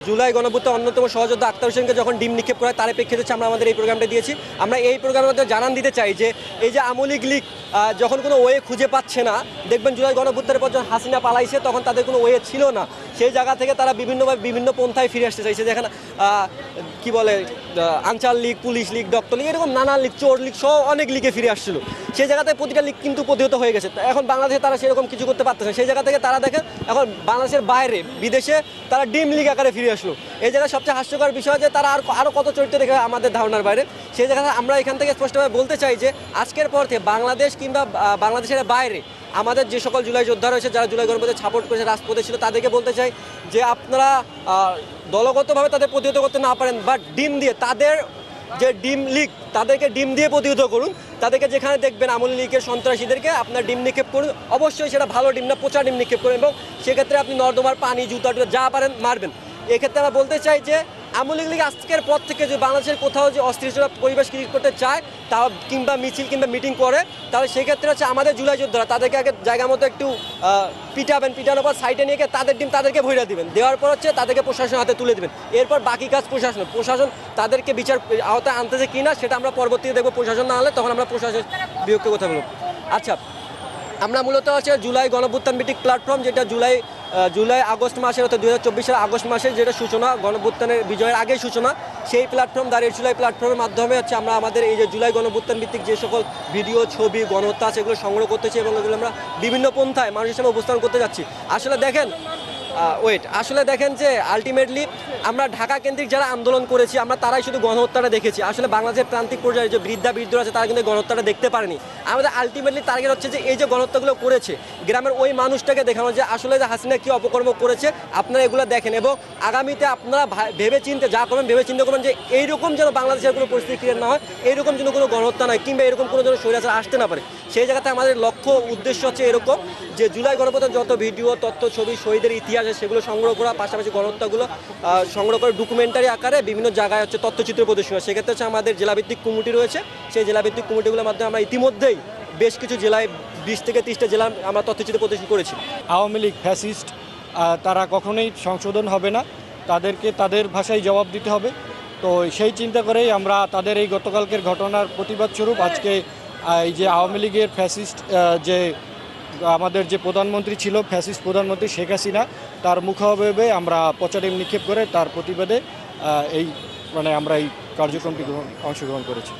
জুলাই গণঅভ্যুত্থানের অন্যতম সহযোদ্ধা আক্তার হোসেনকে যখন ডিম নিক্ষেপ করা তার প্রেক্ষিতে আমরা আমাদের এই প্রোগ্রামটা দিয়েছি। আমরা এই প্রোগ্রামের মধ্যে জানান দিতে চাই যে এই যে আওয়ামী লীগ যখন কোনো ওয়ে খুঁজে পাচ্ছে না, দেখবেন জুলাই গণঅভ্যুত্থানের পর যখন হাসিনা পালাইছে তখন তাদের কোনো ওয়ে ছিল না, সেই জায়গা থেকে তারা বিভিন্ন পন্থায় ফিরে আসতে চাইছে। যেখানে কি বলে answer League, police League, doctor League, এরকম নানা লীগ, চোর লীগ সহ অনেক লিগে ফিরে আসছিল। সেই জায়গাতে প্রতিটা লীগ কিন্তু প্রতিহত হয়ে গেছে। এখন বাংলাদেশে তারা সেরকম কিছু করতে পারতেছে। সেই জায়গা থেকে তারা দেখেন এখন বাংলাদেশের বাইরে বিদেশে তারা ডিম লীগ আকারে ফিরে আসলো। এই জায়গায় সবচেয়ে হাস্যকর বিষয় যে তারা আরও কত চরিত্র দেখে আমাদের ধারণার বাইরে। সেই জায়গায় আমরা এখান থেকে স্পষ্টভাবে বলতে চাই যে আজকের পর থেকে বাংলাদেশ কিংবা বাংলাদেশের বাইরে আমাদের যে সকল জুলাই যোদ্ধা রয়েছে, যারা জুলাই গণঅভ্যুত্থানে সাপোর্ট করেছে, রাজপথে ছিল, তাদেরকে বলতে চাই যে আপনারা দলগতভাবে তাদের প্রতিহত করতে না পারেন, বাট ডিম দিয়ে তাদের যে ডিম লীগ তাদেরকে ডিম দিয়ে প্রতিহত করুন। তাদেরকে যেখানে দেখবেন আওয়ামী লীগের সন্ত্রাসীদেরকে আপনার ডিম নিক্ষেপ করুন, অবশ্যই সেটা ভালো ডিম না, পচা ডিম নিক্ষেপ করুন, এবং সেক্ষেত্রে আপনি নর্দমার পানি, জুতা যা পারেন মারবেন। এক্ষেত্রে আমরা বলতে চাই যে আওয়ামী লীগ আজকের পর থেকে যে বাংলাদেশের কোথাও যে অস্থিরতা পরিবেশ ক্রিয়েট করতে চায় তা কিংবা মিছিল কিংবা মিটিং করে, তাহলে সেক্ষেত্রে হচ্ছে আমাদের জুলাই যোদ্ধারা তাদেরকে আগে জায়গা মতো একটু পিটানোর পর সাইডে নিয়ে গিয়ে তাদের ডিম তাদেরকে ভইরা দিবেন, দেওয়ার পর হচ্ছে তাদেরকে প্রশাসনের হাতে তুলে দেবেন। এরপর বাকি কাজ প্রশাসন তাদেরকে বিচার আওতায় আনতেছে কিনা সেটা আমরা পরবর্তীতে দেখবো। প্রশাসন না হলে তখন আমরা প্রশাসনের বিপক্ষে কথা বলব। আচ্ছা, আমরা মূলত হচ্ছে জুলাই গণঅভ্যুত্থান ভিত্তিক প্ল্যাটফর্ম, যেটা জুলাই আগস্ট মাসের, অর্থাৎ 2024 সালের আগস্ট মাসের যেটা সূচনা, গণঅভ্যুত্থানের বিজয়ের আগেই সূচনা, সেই প্ল্যাটফর্ম দাঁড়িয়ে জুলাই প্ল্যাটফর্মের মাধ্যমে হচ্ছে আমরা আমাদের এই যে জুলাই গণঅভ্যুত্থান ভিত্তিক যে সকল ভিডিও, ছবি, গণহত্যা আছে এগুলো সংগ্রহ করতেছি এবং এগুলো আমরা বিভিন্ন পন্থায় মানুষের সামনে উপস্থাপন করতে যাচ্ছি। আসলে দেখেন যে আলটিমেটলি আমরা ঢাকা কেন্দ্রিক যারা আন্দোলন করেছি আমরা তারাই শুধু গণহত্যাটা দেখেছি। আসলে বাংলাদেশের প্রান্তিক পর্যায়ে যে বৃদ্ধরা আছে তারা কিন্তু গণহত্যাটা দেখতে পারেনি। আমাদের আলটিমেটলি টার্গেট হচ্ছে যে এই যে গণহত্যাগুলো করেছে গ্রামের ওই মানুষটাকে দেখানো যে আসলে যে হাসিনা কী অপকর্ম করেছে, আপনারা এগুলো দেখেন এবং আগামীতে আপনারা ভেবে চিন্তে যা করবেন ভেবে চিন্তা করবেন যে এইরকম যেন বাংলাদেশের কোনো পরিস্থিতি ক্রিয়েট না হয়, এইরকম যেন কোনো গণহত্যা নয় কিংবা এরকম কোনো যেন স্বৈরাচার আসতে না পারে। সেই জায়গাতে আমাদের লক্ষ্য উদ্দেশ্য হচ্ছে এরকম যে জুলাই গণঅভ্যুত্থানের যত ভিডিও, তথ্য, ছবি, শহীদের ইতিহাস সেগুলো সংগ্রহ করা, পাশাপাশি গণহত্যাগুলো সংগ্রহ করে ডকুমেন্টারি আকারে বিভিন্ন জায়গায় হচ্ছে তথ্যচিত্র প্রদর্শন। সেক্ষেত্রে হচ্ছে আমাদের জেলাভিত্তিক কমিটি রয়েছে, সেই জেলাভিত্তিক কমিটিগুলোর মাধ্যমে আমরা ইতিমধ্যেই বেশ কিছু জেলায় 20 থেকে 30টা জেলা আমরা তথ্যচিত্র প্রদর্শন করেছি। আওয়ামী লীগ ফ্যাসিস্ট, তারা কখনোই সংশোধন হবে না, তাদেরকে তাদের ভাষায় জবাব দিতে হবে। তো সেই চিন্তা করেই আমরা তাদের এই গতকালকের ঘটনার প্রতিবাদ স্বরূপ আজকে এই যে আওয়ামী লীগের ফ্যাসিস্ট যে আমাদের যে প্রধানমন্ত্রী ছিল, ফ্যাসিস্ট প্রধানমন্ত্রী শেখ হাসিনা, তার মুখাবয়বে আমরা পচা ডিম নিক্ষেপ করে তার প্রতিবাদে আমরা এই কার্যক্রমটি অংশগ্রহণ করেছি।